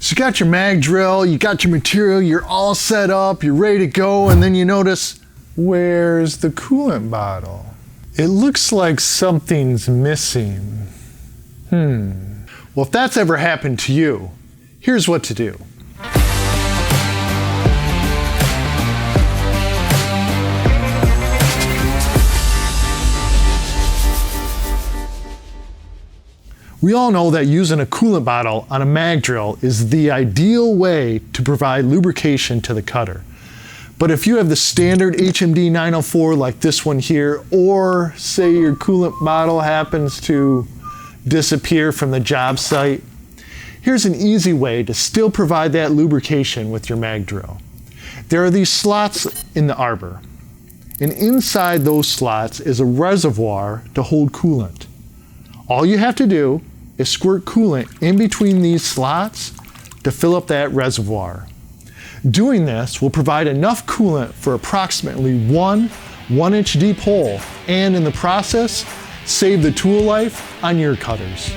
So you got your mag drill, you got your material, you're all set up, you're ready to go, and then you notice, where's the coolant bottle? It looks like something's missing. Well, if that's ever happened to you, here's what to do. We all know that using a coolant bottle on a mag drill is the ideal way to provide lubrication to the cutter. But if you have the standard HMD 904 like this one here, or say your coolant bottle happens to disappear from the job site, here's an easy way to still provide that lubrication with your mag drill. There are these slots in the arbor, and inside those slots is a reservoir to hold coolant. All you have to do is squirt coolant in between these slots to fill up that reservoir. Doing this will provide enough coolant for approximately one 1-inch deep hole, and in the process, save the tool life on your cutters.